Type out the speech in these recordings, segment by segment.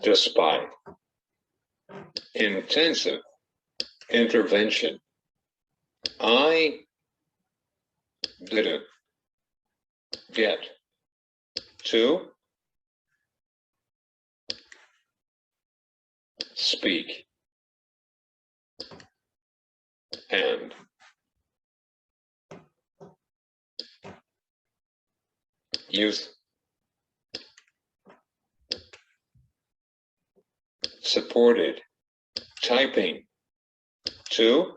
Despite intensive intervention, I didn't get to speak and use supported typing to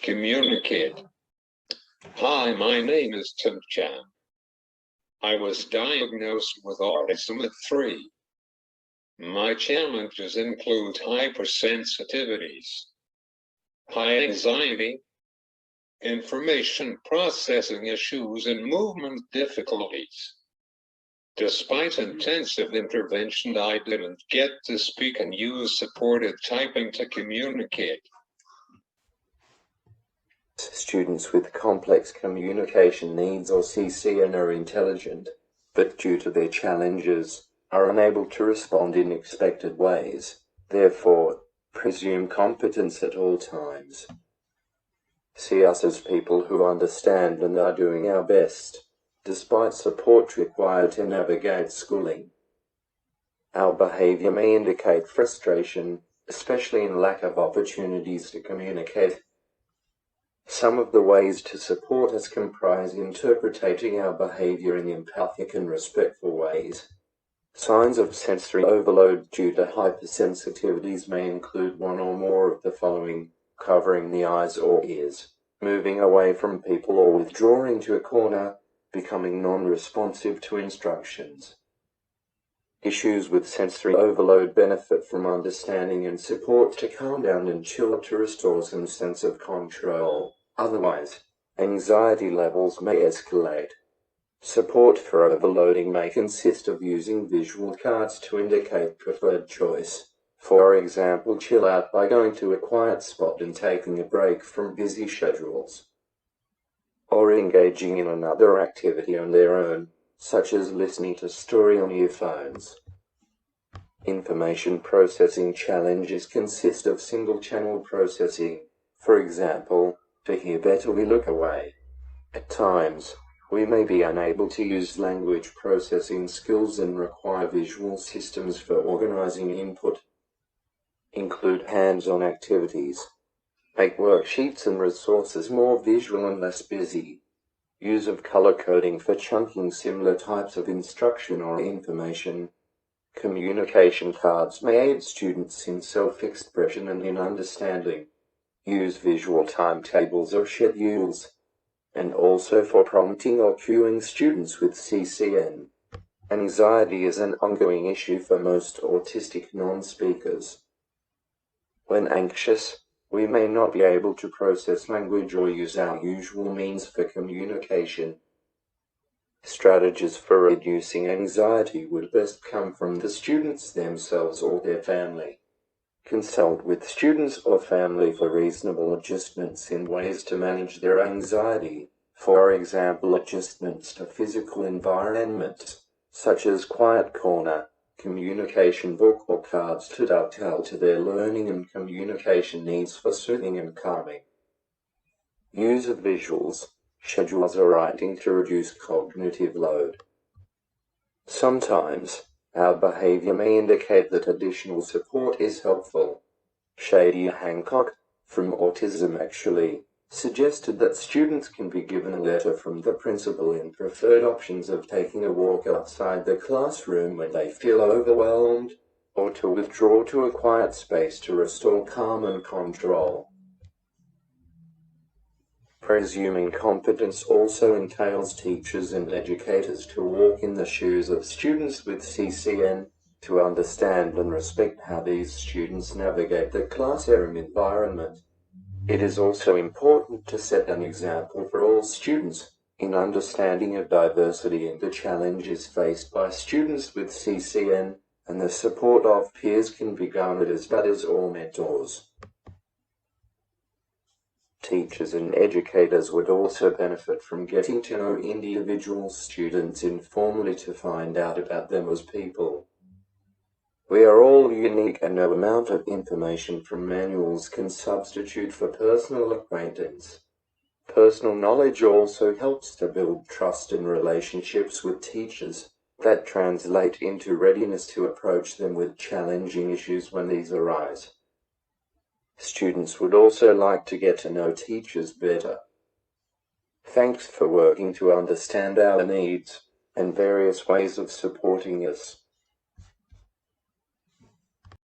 communicate. Hi, my name is Tim Chan. I was diagnosed with autism at 3. My challenges include hypersensitivities, high anxiety, information processing issues, and movement difficulties. Despite intensive intervention, I didn't get to speak and use supported typing to communicate. Students with complex communication needs or CCN are intelligent, but due to their challenges, are unable to respond in expected ways. Therefore, presume competence at all times. See us as people who understand and are doing our best, despite support required to navigate schooling. Our behavior may indicate frustration, especially in lack of opportunities to communicate. Some of the ways to support us comprise interpreting our behavior in empathic and respectful ways. Signs of sensory overload due to hypersensitivities may include one or more of the following: covering the eyes or ears, moving away from people or withdrawing to a corner, becoming non-responsive to instructions. Issues with sensory overload benefit from understanding and support to calm down and chill to restore some sense of control. Otherwise, anxiety levels may escalate. Support for overloading may consist of using visual cards to indicate preferred choice. For example, chill out by going to a quiet spot and taking a break from busy schedules. Or engaging in another activity on their own, such as listening to a story on earphones. Information processing challenges consist of single-channel processing. For example, to hear better we look away. At times, we may be unable to use language processing skills and require visual systems for organizing input. Include hands-on activities. Make worksheets and resources more visual and less busy. Use of color coding for chunking similar types of instruction or information. Communication cards may aid students in self-expression and in understanding. Use visual timetables or schedules, and also for prompting or cueing students with CCN. Anxiety is an ongoing issue for most autistic non-speakers. When anxious, we may not be able to process language or use our usual means for communication. Strategies for reducing anxiety would best come from the students themselves or their family. Consult with students or family for reasonable adjustments in ways to manage their anxiety, for example adjustments to physical environments, such as quiet corner, communication book or cards to dovetail to their learning and communication needs for soothing and calming. Use of visuals, schedules or writing to reduce cognitive load. Sometimes, our behavior may indicate that additional support is helpful. Shady Hancock, from Autism Actually, suggested that students can be given a letter from the principal in preferred options of taking a walk outside the classroom when they feel overwhelmed, or to withdraw to a quiet space to restore calm and control. Presuming competence also entails teachers and educators to walk in the shoes of students with CCN, to understand and respect how these students navigate the classroom environment. It is also important to set an example for all students in understanding of diversity and the challenges faced by students with CCN, and the support of peers can be garnered as buddies or mentors. Teachers and educators would also benefit from getting to know individual students informally to find out about them as people. We are all unique and no amount of information from manuals can substitute for personal acquaintance. Personal knowledge also helps to build trust and relationships with teachers that translate into readiness to approach them with challenging issues when these arise. Students would also like to get to know teachers better. Thanks for working to understand our needs and various ways of supporting us.